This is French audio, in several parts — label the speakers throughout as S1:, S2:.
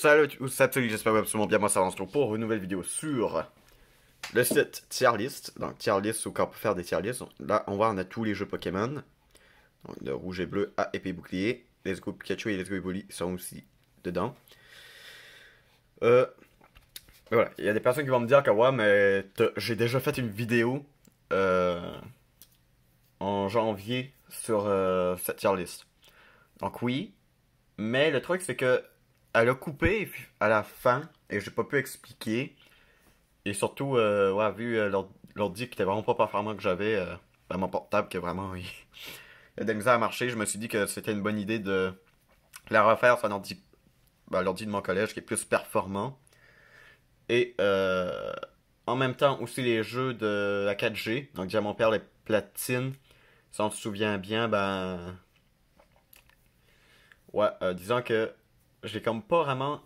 S1: Salut j'espère que vous allez bien, moi ça avance pour une nouvelle vidéo sur le site Tierlist. Donc Tierlist, où quand on peut faire des tierlists. Là on voit on a tous les jeux Pokémon. Donc de rouge et bleu à épée bouclier. Let's Go Pikachu et Let's Go Evoli sont aussi dedans. Euh, voilà, il y a des personnes qui vont me dire que ouais mais j'ai déjà fait une vidéo en janvier sur cette tierlist. Donc oui, mais le truc c'est que elle a coupé à la fin et j'ai pas pu expliquer. Et surtout, ouais, vu l'ordi qui était vraiment pas performant que j'avais, mon portable qui est vraiment il a de la misère à marcher, je me suis dit que c'était une bonne idée de la refaire sur l'ordi de mon collège qui est plus performant. Et en même temps aussi les jeux de la 4G, donc Diamant Perle et Platine, si on se souvient bien, ouais, disons que j'ai comme pas vraiment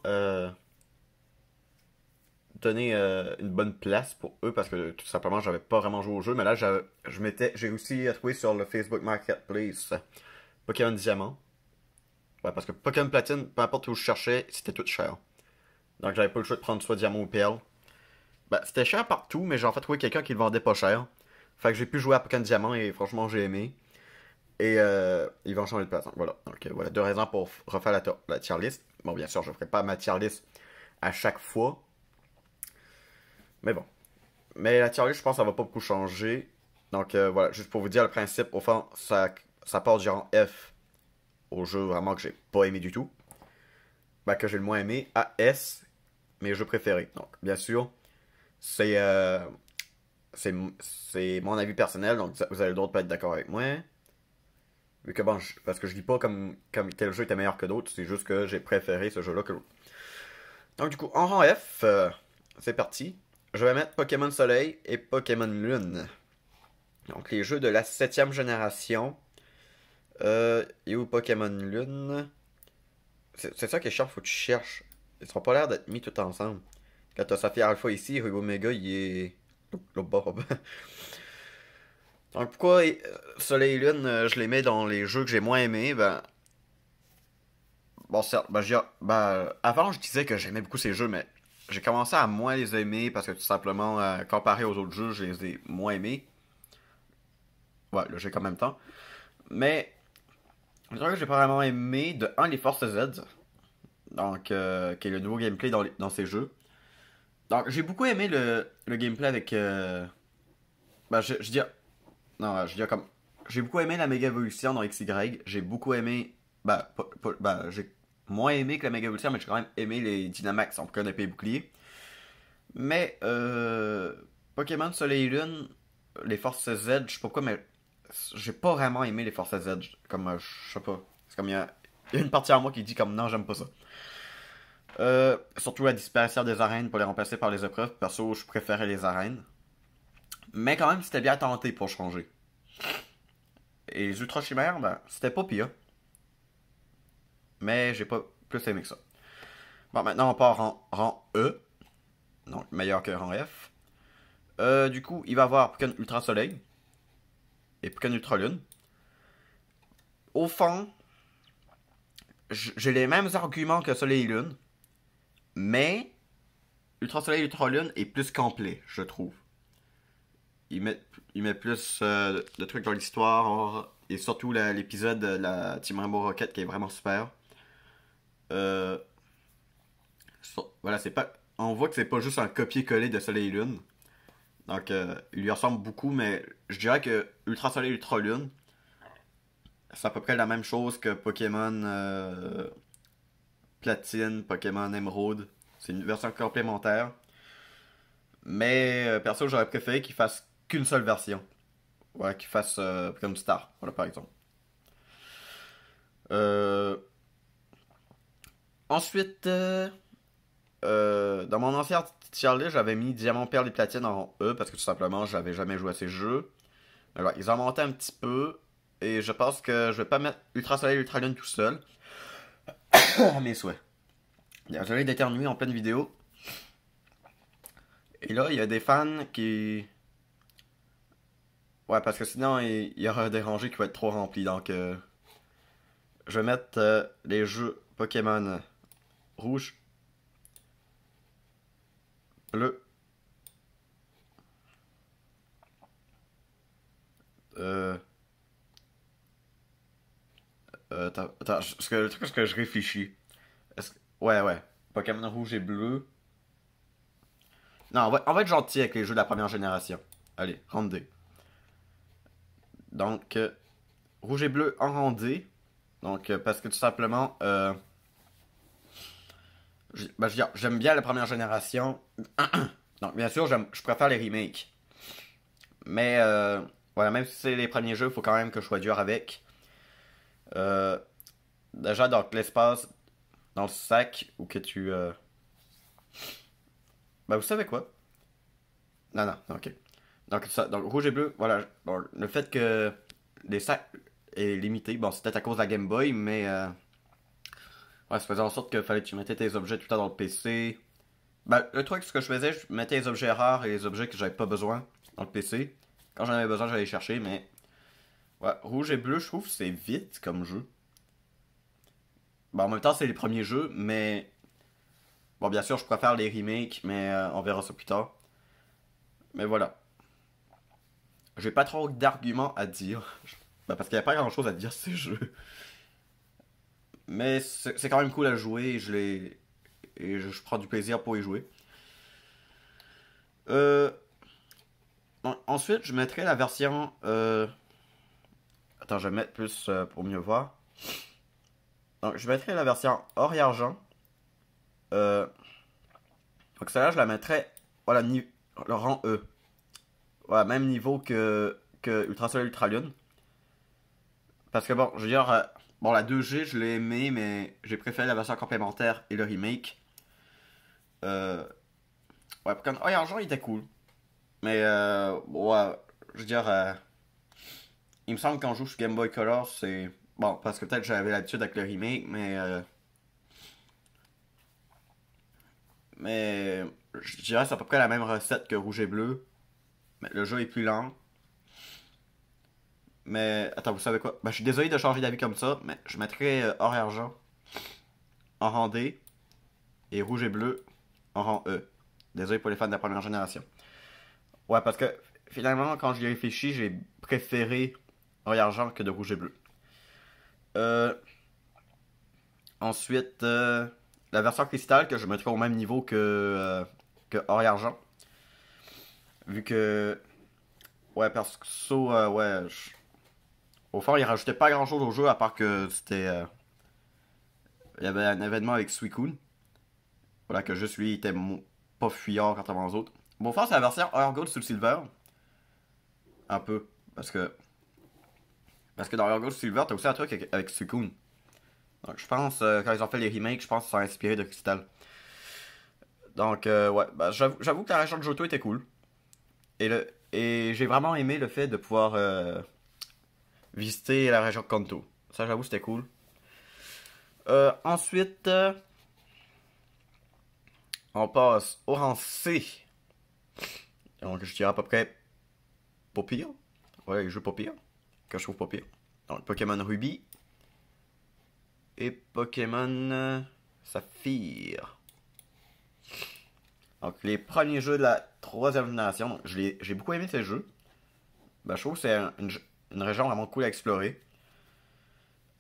S1: donné une bonne place pour eux parce que tout simplement j'avais pas vraiment joué au jeu. Mais là j'ai aussi trouvé sur le Facebook Marketplace Pokémon Diamant. Ouais, parce que Pokémon Platine, peu importe où je cherchais, c'était tout cher. Donc j'avais pas le choix de prendre soit Diamant ou Perle. C'était cher partout, mais j'ai en fait trouvé quelqu'un qui le vendait pas cher. Fait que j'ai pu jouer à Pokémon Diamant et franchement j'ai aimé. Et ils vont changer de place. Voilà. Donc voilà, deux raisons pour refaire la tier list. Bon, bien sûr, je ferai pas ma tier list à chaque fois. Mais bon. Mais la tier list, je pense que ça va pas beaucoup changer. Donc voilà, juste pour vous dire le principe, au fond, ça part du rang F au jeu vraiment que j'ai pas aimé du tout. Que j'ai le moins aimé, à S, mes jeux préférés. Donc bien sûr, c'est c'est mon avis personnel, donc vous avez le droit de pas être d'accord avec moi. Vu que bon, parce que je dis pas comme tel jeu était meilleur que d'autres, c'est juste que j'ai préféré ce jeu-là que l'autre. Donc du coup, en rang F, c'est parti. Je vais mettre Pokémon Soleil et Pokémon Lune. Donc les jeux de la 7ème génération. Et où Pokémon Lune? C'est ça qui est chiant, faut que tu cherches. Ils sont pas l'air d'être mis tout ensemble. Quand t'as Saphir Alpha ici, Ruby Omega, il est l'autre bord. Donc pourquoi Soleil et Lune, je les mets dans les jeux que j'ai moins aimés? Bon, certes, avant je disais que j'aimais beaucoup ces jeux, mais j'ai commencé à moins les aimer parce que tout simplement, comparé aux autres jeux, je les ai moins aimés. Ouais, le jeu quand même temps. Mais, le truc que j'ai pas vraiment aimé, de un les Forces Z, donc, qui est le nouveau gameplay dans ces jeux. Donc, j'ai beaucoup aimé le gameplay avec. Je dis. Non, je dis comme. J'ai beaucoup aimé la méga évolution dans XY. J'ai beaucoup aimé. J'ai moins aimé que la méga évolution, mais j'ai quand même aimé les Dynamax en Pokémon épée et bouclier. Mais, Pokémon Soleil et Lune, les Forces Z, je sais pas pourquoi, mais j'ai pas vraiment aimé les Forces Z. Comme, je sais pas. C'est comme il y a une partie en moi qui dit comme non, j'aime pas ça. Surtout la disparition des arènes pour les remplacer par les épreuves. Perso, je préférais les arènes. Mais quand même, c'était bien tenté pour changer. Et les Ultra Chimères, c'était pas pire. Mais j'ai pas plus aimé que ça. Bon, maintenant on part en rang E. Donc, meilleur que rang F. Du coup, il va y avoir Pokémon Ultra Soleil. Et Pokémon Ultra Lune. Au fond, j'ai les mêmes arguments que Soleil et Lune. Mais, Ultra Soleil et Ultra Lune est plus complet, je trouve. Il met plus de trucs dans l'histoire. Et surtout l'épisode de la Team Rainbow Rocket qui est vraiment super. Euh, voilà, c'est pas. On voit que c'est pas juste un copier-coller de Soleil et Lune. Donc, il lui ressemble beaucoup, mais je dirais que Ultra Soleil et Ultra Lune, c'est à peu près la même chose que Pokémon Platine, Pokémon Emerald. C'est une version complémentaire. Mais perso, j'aurais préféré qu'il fasse qu'une seule version. Ouais, qu'il fasse Pokémon Star, voilà par exemple. Euh, Ensuite, dans mon ancien tier list, j'avais mis Diamant, Perle et Platine en E parce que tout simplement, j'avais jamais joué à ces jeux. Alors, ils ont monté un petit peu et je pense que je vais pas mettre Ultra Soleil et Ultra Lune tout seul. À mes souhaits. Désolé d'éternuer en pleine vidéo. Et là, il y a des fans qui. Ouais, parce que sinon, il y aura des rangées qui vont être trop remplies. Donc, je vais mettre les jeux Pokémon Rouge, le... attends, le truc, est-ce que je réfléchis? Ouais, ouais. Pokémon rouge et bleu. Non, on va être gentil avec les jeux de la première génération. Allez, rang D. Donc, rouge et bleu en rang D. Donc, parce que tout simplement, ben, je veux dire, j'aime bien la première génération. Donc, bien sûr, je préfère les remakes. Mais, voilà, même si c'est les premiers jeux, il faut quand même que je sois dur avec. Euh, déjà, donc, l'espace dans le sac, ou que tu... Ben, vous savez quoi? Non, non, ok. Donc, ça, donc rouge et bleu, voilà. Bon, le fait que les sacs est limité, bon, c'est peut-être à cause de la Game Boy, mais ouais, ça faisait en sorte qu'il fallait que tu mettais tes objets tout le temps dans le PC. Ben, le truc, ce que je faisais, je mettais les objets rares et les objets que j'avais pas besoin dans le PC. Quand j'en avais besoin, j'allais les chercher, mais ouais, rouge et bleu, je trouve que c'est vite comme jeu. Bon, en même temps, c'est les premiers jeux, mais bon, bien sûr, je préfère les remakes, mais on verra ça plus tard. Mais voilà. J'ai pas trop d'arguments à dire. Ben, parce qu'il n'y a pas grand chose à dire sur ces jeux. Mais c'est quand même cool à jouer et je prends du plaisir pour y jouer. Euh, ensuite, je mettrai la version. Attends, je vais mettre plus pour mieux voir. Donc, je mettrai la version or et argent. Euh, donc, celle-là, je la mettrai. Voilà, le rang E. Voilà, même niveau que Ultra Soleil Ultra Lune. Parce que bon, je veux dire, bon, la 2G, je l'ai aimé, mais j'ai préféré la version complémentaire et le remake. Euh, ouais, Pokémon or et argent, il était cool. Mais, ouais, je veux dire, il me semble qu'en joue sur Game Boy Color, c'est. Bon, parce que peut-être j'avais l'habitude avec le remake, mais je dirais que c'est à peu près la même recette que Rouge et Bleu. Mais le jeu est plus lent. Mais, attends, vous savez quoi? Ben, je suis désolé de changer d'avis comme ça, mais je mettrais Or et Argent en rang D et Rouge et Bleu en rang E. Désolé pour les fans de la première génération. Ouais, parce que finalement, quand j'y réfléchis, j'ai préféré Or et Argent que de Rouge et Bleu. Euh, ensuite, la version cristal que je mettrais au même niveau que or et argent. Vu que. Ouais, parce que ça, ouais. Au fond, il rajoutait pas grand chose au jeu à part que c'était. Il y avait un événement avec Suicune. Voilà, que juste lui, il était pas fuyard contrairement aux autres. Bon, au fond, c'est la version Or Gold sous le Silver. Un peu. Parce que dans Or Gold Silver, t'as aussi un truc avec Suicune. Donc, je pense, quand ils ont fait les remakes, je pense qu'ils sont inspirés de Crystal. Donc, ouais, bah, j'avoue que la région de Johto était cool. Et j'ai vraiment aimé le fait de pouvoir visiter la région de Kanto. Ça, j'avoue, c'était cool. Ensuite, on passe au rang C. Donc, je dirais à peu près pas pire. Ouais, les jeux pas pire. Que je trouve pas pire. Donc, Pokémon Ruby et Pokémon Saphir. Donc, les premiers jeux de la troisième génération. Donc, j'ai beaucoup aimé ces jeux. Ben, je trouve que c'est une région vraiment cool à explorer.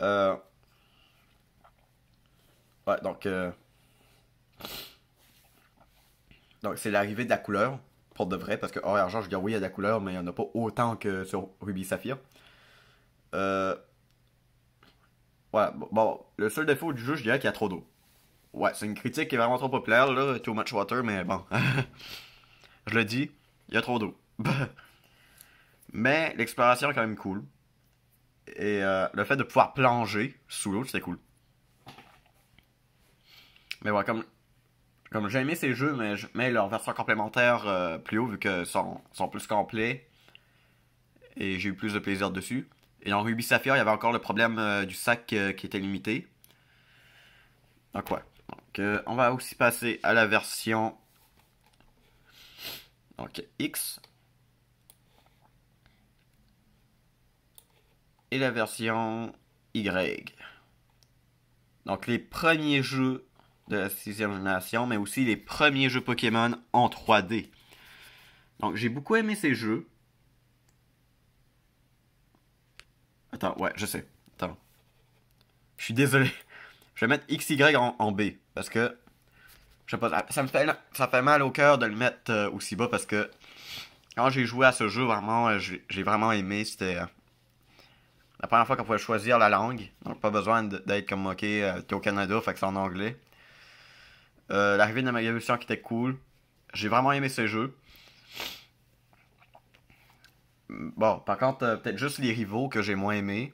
S1: Euh, ouais, donc c'est l'arrivée de la couleur, pour de vrai, parce que or et argent, je veux dire, oui, il y a de la couleur, mais il n'y en a pas autant que sur Ruby Saphir. Euh, ouais, bon, le seul défaut du jeu, je dirais qu'il y a trop d'eau. Ouais, c'est une critique qui est vraiment trop populaire, là, Too Much Water, mais bon, je le dis, il y a trop d'eau. Mais l'exploration est quand même cool. Et le fait de pouvoir plonger sous l'eau, c'était cool. Mais ouais, comme j'ai aimé ces jeux, mais je mets leur version complémentaire plus haut vu que sont plus complets et j'ai eu plus de plaisir dessus. Et dans Ruby Sapphire, il y avait encore le problème du sac qui était limité. Donc ouais. Donc on va aussi passer à la version donc, X et la version Y. Donc les premiers jeux de la 6e génération, mais aussi les premiers jeux Pokémon en 3D. Donc j'ai beaucoup aimé ces jeux. Attends, ouais, je sais. Attends. Je suis désolé. Je vais mettre XY en B. Parce que, je sais pas, ça fait mal au cœur de le mettre aussi bas parce que quand j'ai joué à ce jeu, vraiment, j'ai vraiment aimé. C'était la première fois qu'on pouvait choisir la langue. Donc pas besoin d'être comme, ok, t'es au Canada, fait que c'est en anglais. L'arrivée de la révolution qui était cool. J'ai vraiment aimé ce jeu. Bon, par contre, peut-être juste les rivaux que j'ai moins aimé.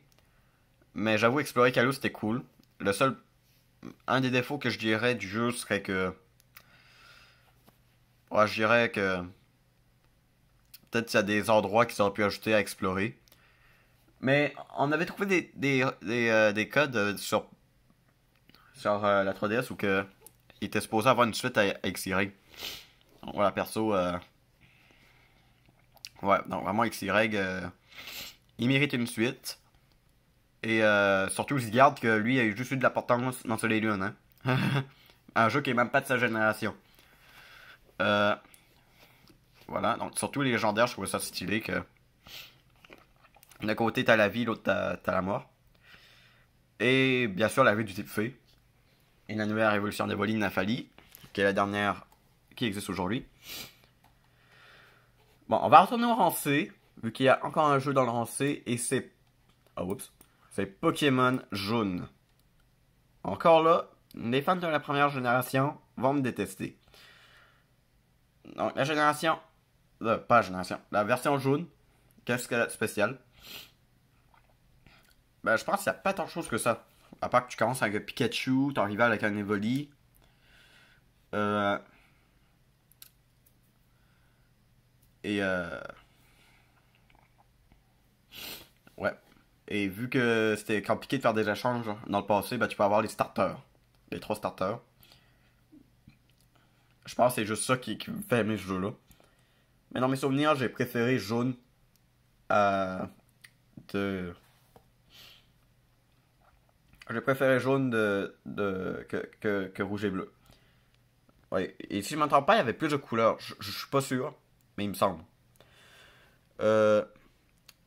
S1: Mais j'avoue, explorer Kalos c'était cool. Le seul. Un des défauts que je dirais du jeu serait que. Ouais, je dirais que. Peut-être qu'il y a des endroits qui auraient pu ajouter à explorer. Mais on avait trouvé des codes sur la 3DS où que il était supposé avoir une suite à XY. Donc voilà, perso. Ouais, donc vraiment XY. Il mérite une suite. Et surtout, je garde que lui a juste eu de l'importance dans Soleil Lune. Hein? Un jeu qui est même pas de sa génération. Euh, voilà, donc surtout les légendaires, je trouvais ça stylé que d'un côté t'as la vie, l'autre t'as la mort. Et bien sûr la vie du type fée. Et la nouvelle révolution d'Evoli Nafali, qui est la dernière qui existe aujourd'hui. Bon, on va retourner au rang C, vu qu'il y a encore un jeu dans le rang C, et c'est... Oh, oups. C'est Pokémon Jaune. Encore là, les fans de la première génération vont me détester. Donc, la génération... pas la génération. La version jaune, qu'est-ce qu'elle a de spécial? Ben, je pense qu'il n'y a pas tant de choses que ça. À part que tu commences avec un Pikachu, ton rival avec un Evoli. Euh... Et ouais. Et vu que c'était compliqué de faire des échanges dans le passé, ben, tu peux avoir les starters. Les 3 starters. Je pense que c'est juste ça qui me fait aimer ce jeu-là. Mais dans mes souvenirs, j'ai préféré jaune à... de... J'ai préféré jaune que rouge et bleu. Ouais. Et si je m'entends pas, il y avait plus de couleurs. Je suis pas sûr, mais il me semble. Euh...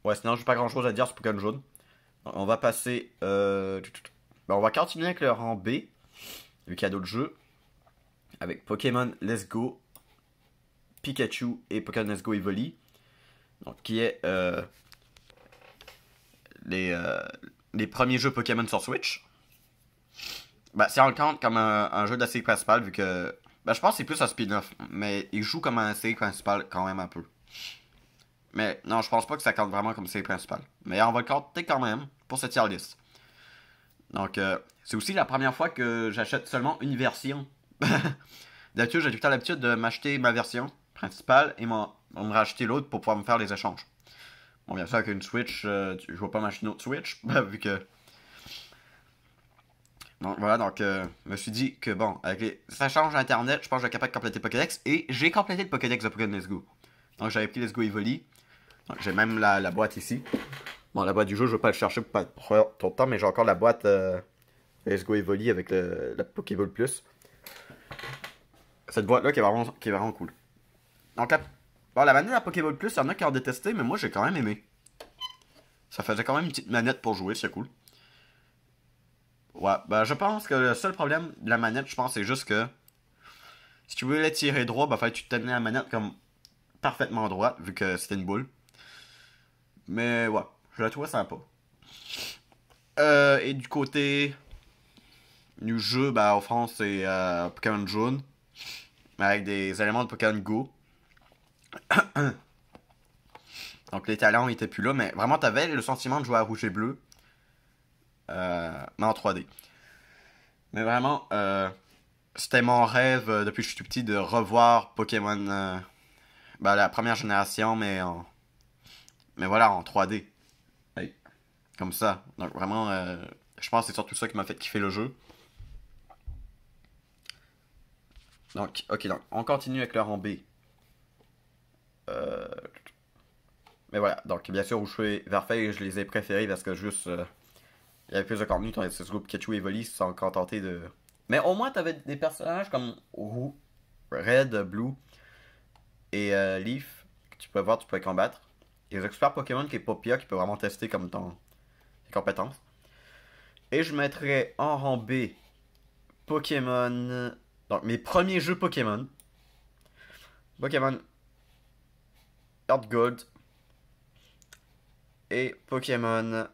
S1: Ouais, sinon j'ai pas grand chose à dire sur Pokémon jaune. On va passer. Ben, on va continuer avec le rang B, vu qu'il y a d'autres jeux. Avec Pokémon Let's Go, Pikachu et Pokémon Let's Go Evoli. Donc, qui est les, euh, les premiers jeux Pokémon sur Switch. Ben, si on le compte comme un jeu de la série principale, vu que. Ben, je pense que c'est plus un spin-off, mais il joue comme un série principale quand même un peu. Mais non, je pense pas que ça compte vraiment comme série principale. Mais on va le compter quand même pour cette tier list. Donc, c'est aussi la première fois que j'achète seulement une version. D'habitude, j'ai tout le temps l'habitude de m'acheter ma version principale et me racheter l'autre pour pouvoir me faire les échanges. Bon, bien sûr, avec une Switch, je vais pas m'acheter une autre Switch, vu que... Donc, voilà, donc, je me suis dit que, bon, avec ça change Internet, je pense que je vais être capable de compléter le Pokédex, et j'ai complété le Pokédex de Pokémon Let's Go. Donc, j'avais pris Let's Go Evoli. Donc, j'ai même la boîte ici. Bon, la boîte du jeu, je vais pas le chercher pour pas prendre trop de temps, mais j'ai encore la boîte Let's Go Evoli avec la Pokéball Plus. Cette boîte-là qui est vraiment cool. Donc, la manette à Pokéball Plus, il y en a qui ont détesté, mais moi, j'ai quand même aimé. Ça faisait quand même une petite manette pour jouer, c'est cool. Ouais, ben, je pense que le seul problème de la manette, je pense, c'est juste que si tu voulais tirer droit, ben, fallait que tu tenais la manette comme parfaitement droite, vu que c'était une boule. Mais, ouais, je la trouvais sympa. Et du côté du jeu, bah, au fond, c'est Pokémon Jaune, avec des éléments de Pokémon Go. Donc les talents étaient plus là, mais vraiment, t'avais le sentiment de jouer à rouge et bleu, mais en 3D. Mais vraiment, c'était mon rêve depuis que je suis tout petit de revoir Pokémon, bah, la première génération, mais voilà, en 3D. Hey, comme ça. Donc vraiment, je pense que c'est surtout ça qui m'a fait kiffer le jeu. Donc, ok, donc on continue avec le rang B. Euh, Mais voilà, donc bien sûr, Ushua et Verfeuille, je les ai préférés parce que juste il y avait plus de contenu. Tandis que Pikachu et Evoli se sont contentés de Mais au moins, t'avais des personnages comme Roux, Red, Blue et Leaf que tu peux voir, tu peux combattre. Et les experts Pokémon qui est Popia qui peut vraiment tester comme tes compétences. Et je mettrais en rang B Pokémon. Donc mes premiers jeux Pokémon. Pokémon Earth Gold et Pokémon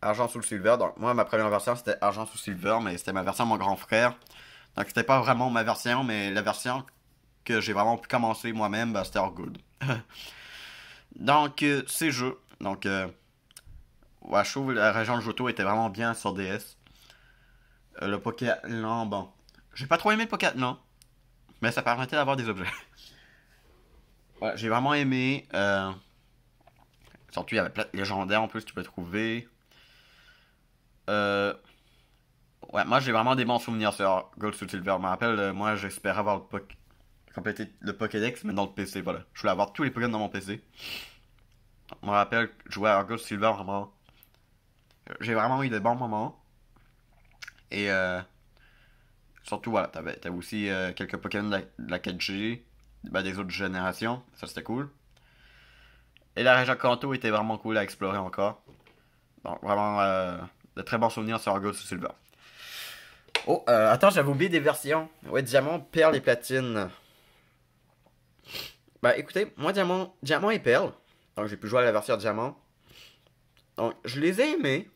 S1: Argent sous le Silver. Donc moi ma première version c'était Argent sous Silver, mais c'était ma version de mon grand frère. Donc c'était pas vraiment ma version, mais la version que j'ai vraiment pu commencer moi-même, bah, c'était Earth Gold. Donc ces jeux. Donc ouais, je trouve que la région de Johto était vraiment bien sur DS. Le Pokéathlon, bon. J'ai pas trop aimé le Pokéathlon, mais ça permettait d'avoir des objets. Ouais, j'ai vraiment aimé. Surtout, il y avait plein de légendaires en plus, tu peux trouver. Euh, ouais, moi j'ai vraiment des bons souvenirs sur Gold Soul Silver. Je me rappelle, moi j'espérais avoir compléter le Pokédex, mais dans le PC, voilà. Je voulais avoir tous les Pokémon dans mon PC. Je me rappelle, jouer à Gold Silver, vraiment. J'ai vraiment eu de bons moments. Et surtout, voilà, t'avais aussi quelques Pokémon de la 4G, ben, des autres générations. Ça c'était cool. Et la région Kanto était vraiment cool à explorer encore. Donc vraiment de très bons souvenirs sur Gold Silver. Oh, attends, j'avais oublié des versions. Ouais, diamant, perle et platine. Bah écoutez, moi diamant et perle. Donc j'ai pu jouer à la version diamant. Donc je les ai aimés,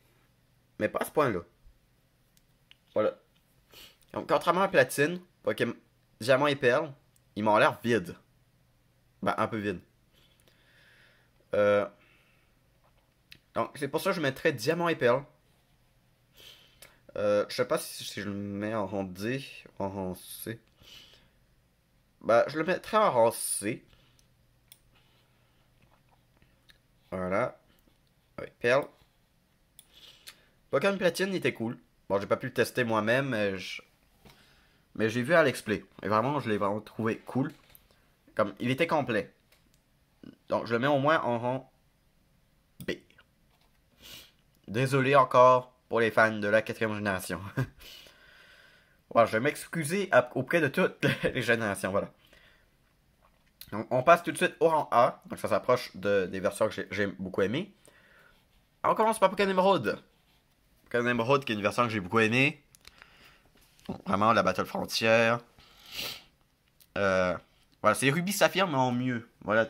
S1: mais pas à ce point-là. Voilà. Donc contrairement à platine, Pokémon diamant et perle, ils m'ont l'air vides. Bah un peu vides. Euh, donc c'est pour ça que je mettrais diamant et perle. Je sais pas si je le mets en rang D ou en rang C. Bah je le mettrais en rang C. Voilà. Ouais, perle. Pokémon Platine, il était cool. Bon, j'ai pas pu le tester moi-même, mais j'ai vu à l'explay. Et vraiment, je l'ai vraiment trouvé cool. Comme, il était complet. Donc, je le mets au moins en rang B. Désolé encore pour les fans de la quatrième génération. Voilà, je vais m'excuser auprès de toutes les générations, voilà. Donc, on passe tout de suite au rang A. Donc, ça s'approche des versions que j'ai beaucoup aimées. On commence par Pokémon Emerald. Pokémon Emerald, qui est une version que j'ai beaucoup aimée. Vraiment, la Battle Frontière. Voilà, c'est Ruby Saphir, mais en mieux. Voilà.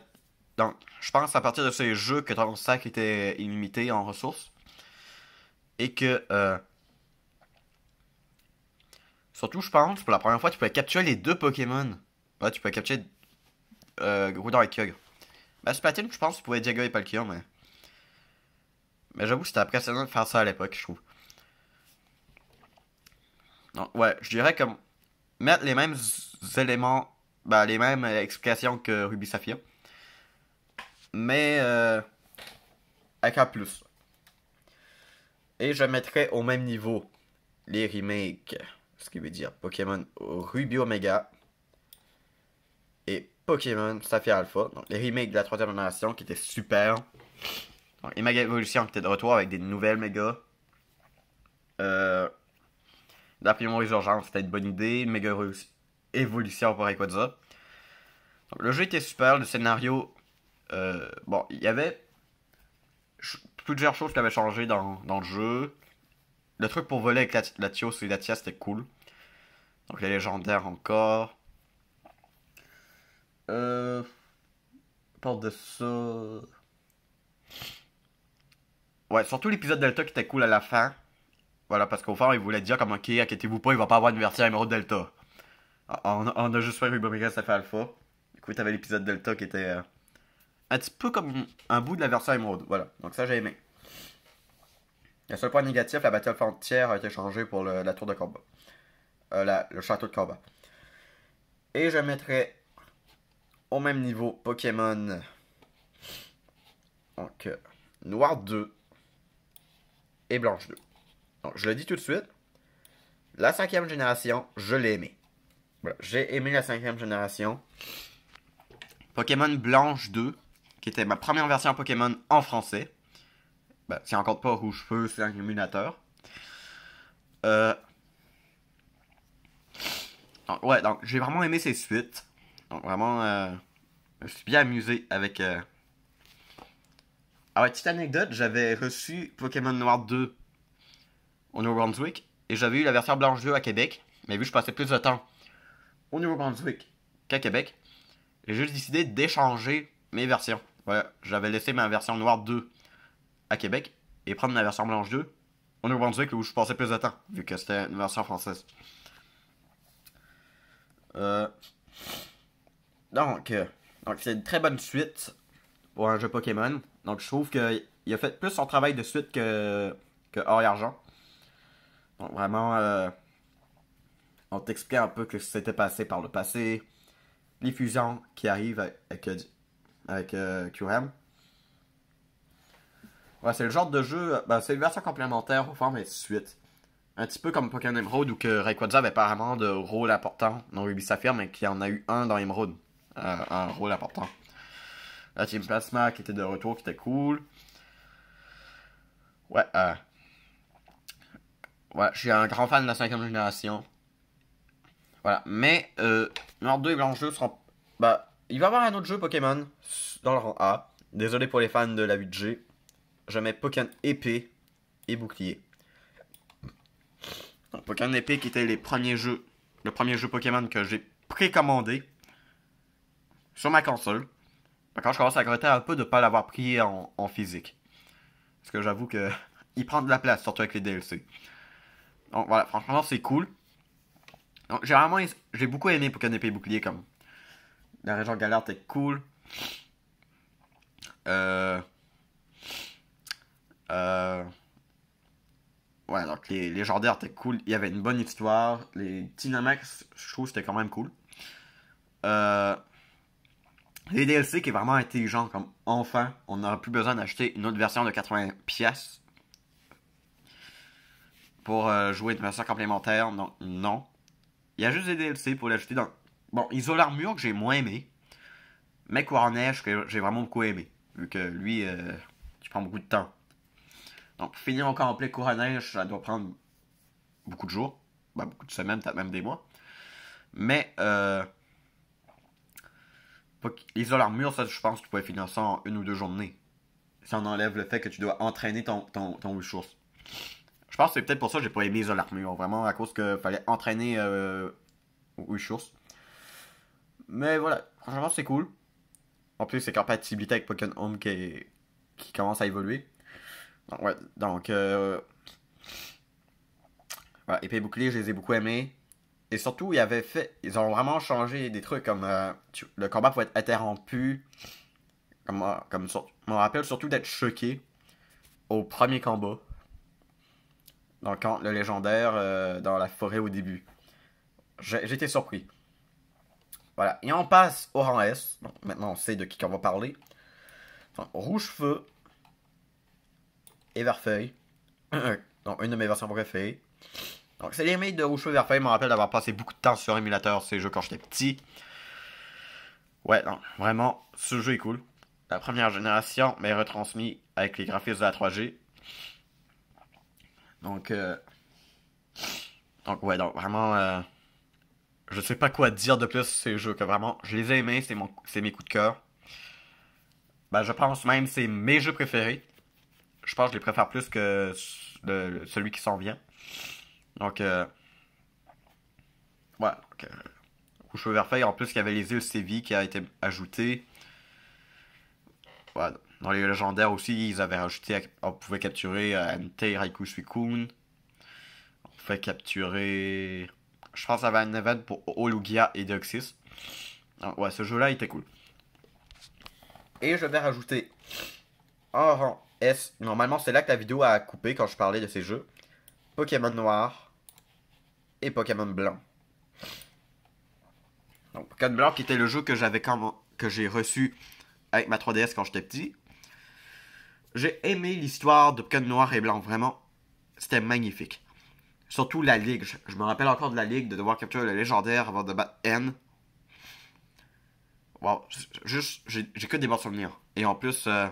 S1: Donc, je pense à partir de ces jeux que ton sac était illimité en ressources. Et que, surtout, je pense, pour la première fois, tu pouvais capturer les deux Pokémon. Ouais, tu pouvais capturer Groudon et Kyogre. Bah, Splatoon, je pense, tu pouvais Dialga et Palkia, mais j'avoue que c'était impressionnant de faire ça à l'époque, je trouve. Donc, ouais, je dirais comme mettre les mêmes éléments, bah, les mêmes explications que Ruby Saphir, mais avec un plus. Et je mettrais au même niveau les remakes, ce qui veut dire Pokémon Ruby Omega et Pokémon Saphir Alpha. Donc les remakes de la troisième génération qui étaient super. Donc, et Mega Evolution qui était de retour avec des nouvelles méga. La Primo Résurgence c'était une bonne idée. Mega Evolution pour Rayquaza. Donc, le jeu était super, le scénario. Bon, il y avait plusieurs choses qui avaient changé dans le jeu. Le truc pour voler avec Latios et Latias c'était cool. Donc les légendaires encore. Euh. Parle de ça. Ouais, surtout l'épisode Delta qui était cool à la fin. Voilà, parce qu'au fond, il voulait dire comme ok, inquiétez-vous pas, il va pas avoir une version Emerald Delta. On a juste fait Ruby Omega, ça fait Alpha. Du coup, t'avais l'épisode Delta qui était un petit peu comme un bout de la version Emerald. Voilà, donc ça j'ai aimé. Le seul point négatif, la Battle Frontière a été changée pour la tour de combat. Le château de combat. Et je mettrai au même niveau Pokémon. Donc, Noir 2 et Blanche 2. Donc, je le dis tout de suite. La cinquième génération, je l'ai aimé. Voilà, j'ai aimé la cinquième génération. Pokémon Blanche 2, qui était ma première version Pokémon en français. Ben, si on compte pas Rouge Feu, c'est un émulateur. Euh, donc j'ai vraiment aimé ces suites. Donc vraiment, je me suis bien amusé avec... Ah ouais, petite anecdote, j'avais reçu Pokémon Noir 2 au Nouveau-Brunswick et j'avais eu la version blanche 2 à Québec. Mais vu que je passais plus de temps au Nouveau-Brunswick qu'à Québec, j'ai juste décidé d'échanger mes versions. Voilà, j'avais laissé ma version Noir 2 à Québec et prendre ma version blanche 2 au Nouveau-Brunswick où je passais plus de temps, vu que c'était une version française. Euh, donc, euh, donc c'est une très bonne suite pour un jeu Pokémon. Donc je trouve qu'il a fait plus son travail de suite que Or et Argent. Donc vraiment, on t'explique un peu ce qui s'était passé par le passé, les fusions qui arrivent avec QRAM. Ouais, c'est le genre de jeu, c'est une version complémentaire au forme et suite. Un petit peu comme Pokémon Emerald où que Rayquaza avait pas vraiment de rôle important dans Ruby Sapphire, mais qu'il y en a eu un dans Emerald. Un rôle important. La Team Plasma qui était de retour, qui était cool. Ouais, ouais, je suis un grand fan de la 5ème génération. Voilà, mais Noir 2 et Blanc 2 seront... il va y avoir un autre jeu Pokémon dans le rang A. Désolé pour les fans de la 8G. Je mets Pokémon épée et bouclier. Donc, Pokémon épée qui était le premier jeu Pokémon que j'ai précommandé sur ma console. Quand je commence à regretter un peu de ne pas l'avoir pris en physique. Parce que j'avoue que il prend de la place, surtout avec les DLC. Donc voilà, franchement c'est cool. Donc j'ai beaucoup aimé Pokémon épée et bouclier comme. La région Galère était cool. Euh... Ouais, donc les légendaires étaient cool. Il y avait une bonne histoire. Les Dynamax, je trouve c'était quand même cool. Les DLC qui est vraiment intelligent, comme enfin, on n'aura plus besoin d'acheter une autre version de 80 pièces pour jouer une version complémentaire. Non, non. Il y a juste des DLC pour l'ajouter dans. Bon, Isole Armure que j'ai moins aimé. Mais Neige que j'ai vraiment beaucoup aimé. Vu que lui, tu prends beaucoup de temps. Donc, finir au complet Neige, ça doit prendre beaucoup de jours. Beaucoup de semaines, peut-être même des mois. Mais, Isole Armure, ça, je pense que tu pourrais finir ça en 1 ou 2 journées. Si on enlève le fait que tu dois entraîner ton ressource. Je pense que c'est peut-être pour ça que j'ai pas aimé Isole Armure. Vraiment, à cause qu'il fallait entraîner ressources. Mais voilà, franchement, c'est cool. En plus, c'est compatibilité avec Pokémon Home qui commence à évoluer. Donc, ouais, donc, voilà, épée et bouclier, je les ai beaucoup aimés. Et surtout, ils ont vraiment changé des trucs comme le combat pouvait être interrompu. Je me rappelle surtout d'être choqué au premier combat. Donc, quand le légendaire dans la forêt au début. J'étais surpris. Voilà. Et on passe au rang S. Donc, maintenant, on sait de qui on va parler. Donc, Rouge-Feu et Verfeuille. Donc, une de mes versions préférées. Donc, c'est les remakes de Rouge-Feu et Verfeuille. Je me rappelle d'avoir passé beaucoup de temps sur émulateur ces jeux quand j'étais petit. Ouais, non, vraiment, ce jeu est cool. La première génération, mais retransmis avec les graphismes de la 3G. Donc, ouais, donc vraiment, je sais pas quoi dire de plus ces jeux que vraiment, je les ai aimés, c'est mes coups de cœur. Je pense même c'est mes jeux préférés. Je pense que je les préfère plus que celui qui s'en vient. Donc, ouais, donc, Rouge Feu Vert Feuille, en plus il y avait les îles Séville qui a été ajouté. Ouais, dans les légendaires aussi, ils avaient rajouté, on pouvait capturer Entei, Raikou, Suicune. On pouvait capturer, je pense qu'il y avait un event pour Olugia et Deoxys. Donc, ouais, ce jeu-là était cool. Et je vais rajouter en rang S. Normalement, c'est là que la vidéo a coupé quand je parlais de ces jeux. Pokémon Noir et Pokémon Blanc. Donc, Pokémon Blanc qui était le jeu que j'ai reçu avec ma 3DS quand j'étais petit. J'ai aimé l'histoire de Pokémon Noir et Blanc. Vraiment, c'était magnifique. Surtout la ligue. Je me rappelle encore de la ligue, de devoir capturer le légendaire avant de battre N. Wow, juste, j'ai que des bons souvenirs. Et en plus, je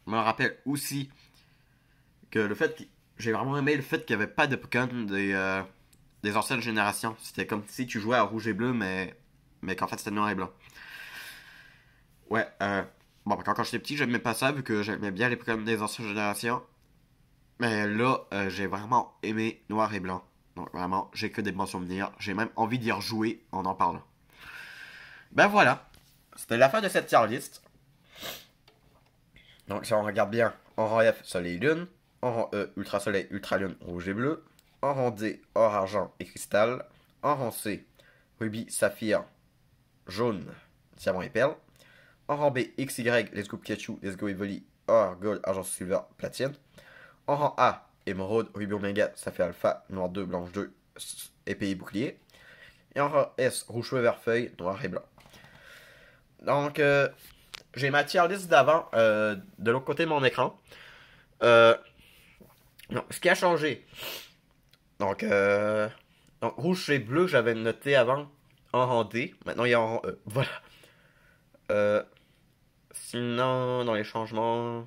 S1: me rappelle aussi que le fait j'ai vraiment aimé le fait qu'il n'y avait pas de Pokémon des anciennes générations. C'était comme si tu jouais à rouge et bleu, mais qu'en fait c'était noir et blanc. Ouais, bon, quand j'étais petit, j'aimais pas ça vu que j'aimais bien les Pokémon des anciennes générations. Mais là, j'ai vraiment aimé noir et blanc. Donc vraiment, j'ai que des bons souvenirs. J'ai même envie d'y rejouer en parlant. Ben voilà, c'était la fin de cette tier list. Donc si on regarde bien, en rang F, Soleil et Lune. En rang E, Ultra Soleil, Ultra Lune, Rouge et Bleu. En rang D, Or, Argent et Cristal. En rang C, Rubis, Saphir, Jaune, Diamant et Perle. En rang B, XY, Let's Go Pikachu, Let's Go Evoli, Or, Gold, Argent, Silver, Platine. En rang A, Émeraude, Rubis, Omega, Saphir Alpha, Noir 2, Blanche 2, Épée et Bouclier. Et en rang S, Rouge, Feu, Vert, Feuille, Noir et Blanc. Donc, j'ai ma tier list d'avant de l'autre côté de mon écran. Non, ce qui a changé. Donc, rouge et bleu, j'avais noté avant en rang D. Maintenant, il est en rang E. Voilà. Euh, Sinon, dans les changements,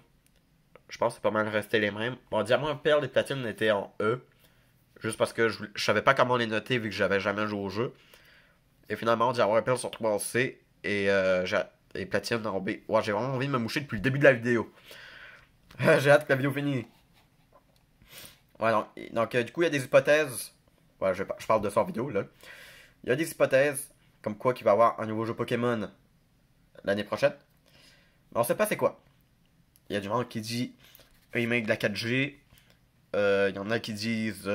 S1: je pense que c'est pas mal resté les mêmes. Bon, diamant, perle et platine étaient en E. Juste parce que je savais pas comment les noter vu que j'avais jamais joué au jeu. Et finalement, diamant et perle sont retrouvés en C. Et platine en B. Ouais, j'ai vraiment envie de me moucher depuis le début de la vidéo. J'ai hâte que la vidéo finisse. Ouais, donc du coup, il y a des hypothèses. Ouais, je parle de ça en vidéo, là. Il y a des hypothèses, comme quoi qu'il va y avoir un nouveau jeu Pokémon l'année prochaine. Mais on sait pas c'est quoi. Il y a du monde qui dit remake de la 4G. Il y en a qui disent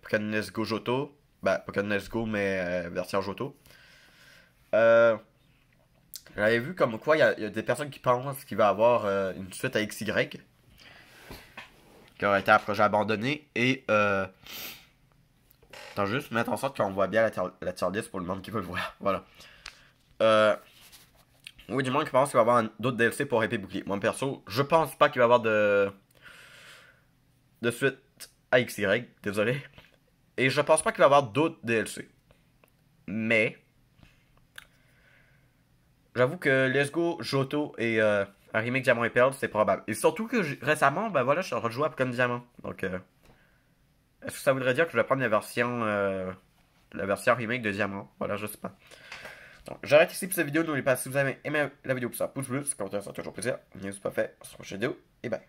S1: Pokémon Let's Go Johto. Ben, Pokémon Let's Go, mais version Johto. Euh, J'avais vu comme quoi il y a des personnes qui pensent qu'il va y avoir une suite à XY. Qui aurait été un projet abandonné. Et attends, juste mettre en sorte qu'on voit bien la tier list pour le monde qui veut le voir. Voilà. Oui, du monde qui pense qu'il va y avoir d'autres DLC pour Épée Bouclier. Moi, perso, je pense pas qu'il va y avoir de suite à XY. Désolé. Et je pense pas qu'il va y avoir d'autres DLC. Mais, j'avoue que Let's Go, Johto et un remake Diamant et Perle, c'est probable. Et surtout que récemment, ben voilà, je suis en train de jouer à Pokémon Diamant. Donc, est-ce que ça voudrait dire que je vais prendre la version remake de Diamant? Voilà, je sais pas. Donc, j'arrête ici pour cette vidéo. N'oubliez pas, si vous avez aimé la vidéo, ça pouce bleu, commentaire, ça fait toujours plaisir. N'hésitez pas à faire sur la prochaine vidéo. Et bye.